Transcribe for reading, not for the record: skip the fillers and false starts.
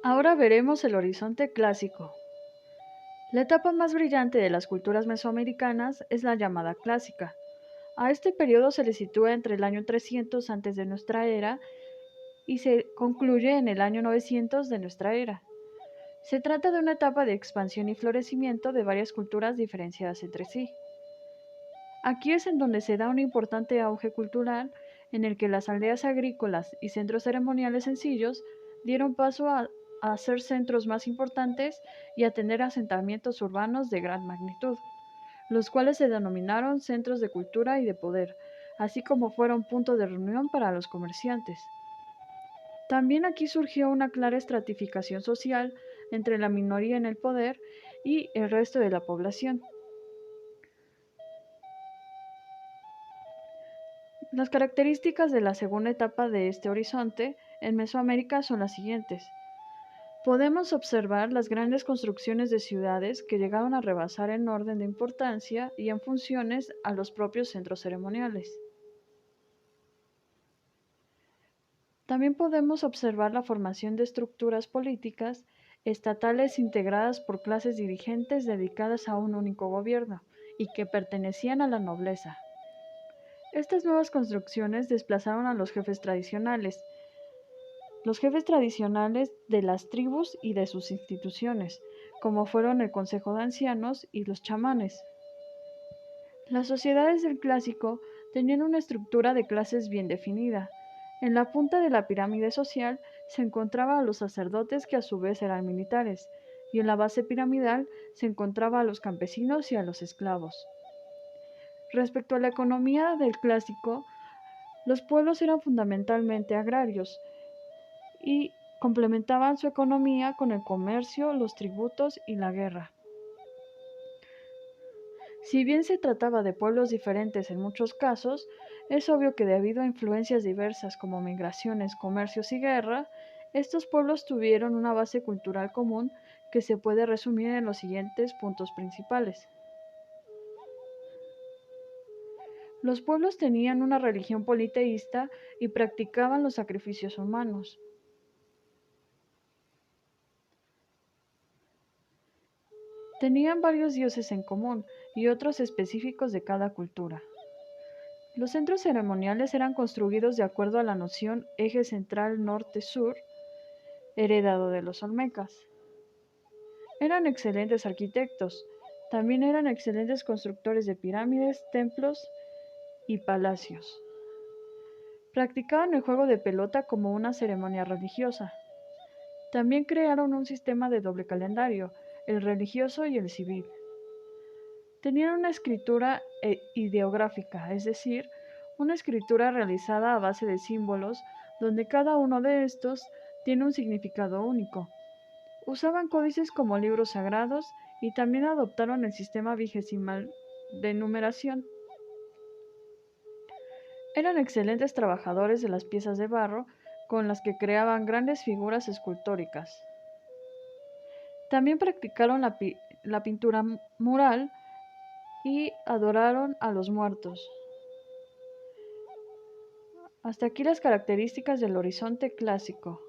Ahora veremos el horizonte clásico. La etapa más brillante de las culturas mesoamericanas es la llamada clásica. A este periodo se le sitúa entre el año 300 antes de nuestra era y se concluye en el año 900 de nuestra era. Se trata de una etapa de expansión y florecimiento de varias culturas diferenciadas entre sí. Aquí es en donde se da un importante auge cultural en el que las aldeas agrícolas y centros ceremoniales sencillos dieron paso a ser centros más importantes y a tener asentamientos urbanos de gran magnitud, los cuales se denominaron centros de cultura y de poder, así como fueron punto de reunión para los comerciantes. También aquí surgió una clara estratificación social entre la minoría en el poder y el resto de la población. Las características de la segunda etapa de este horizonte en Mesoamérica son las siguientes. Podemos observar las grandes construcciones de ciudades que llegaron a rebasar en orden de importancia y en funciones a los propios centros ceremoniales. También podemos observar la formación de estructuras políticas estatales integradas por clases dirigentes dedicadas a un único gobierno y que pertenecían a la nobleza. Estas nuevas construcciones desplazaron a los jefes tradicionales de las tribus y de sus instituciones, como fueron el Consejo de Ancianos y los chamanes. Las sociedades del clásico tenían una estructura de clases bien definida. En la punta de la pirámide social se encontraba a los sacerdotes que a su vez eran militares, y en la base piramidal se encontraba a los campesinos y a los esclavos. Respecto a la economía del clásico, los pueblos eran fundamentalmente agrarios y complementaban su economía con el comercio, los tributos y la guerra. Si bien se trataba de pueblos diferentes en muchos casos, es obvio que debido a influencias diversas como migraciones, comercios y guerra, estos pueblos tuvieron una base cultural común que se puede resumir en los siguientes puntos principales. Los pueblos tenían una religión politeísta y practicaban los sacrificios humanos. Tenían varios dioses en común y otros específicos de cada cultura. Los centros ceremoniales eran construidos de acuerdo a la noción eje central norte-sur, heredado de los olmecas. Eran excelentes arquitectos, también eran excelentes constructores de pirámides, templos y palacios. Practicaban el juego de pelota como una ceremonia religiosa. También crearon un sistema de doble calendario, el religioso y el civil. Tenían una escritura ideográfica, es decir, una escritura realizada a base de símbolos, donde cada uno de estos tiene un significado único. Usaban códices como libros sagrados y también adoptaron el sistema vigesimal de numeración. Eran excelentes trabajadores de las piezas de barro con las que creaban grandes figuras escultóricas. También practicaron la pintura mural y adoraron a los muertos. Hasta aquí las características del horizonte clásico.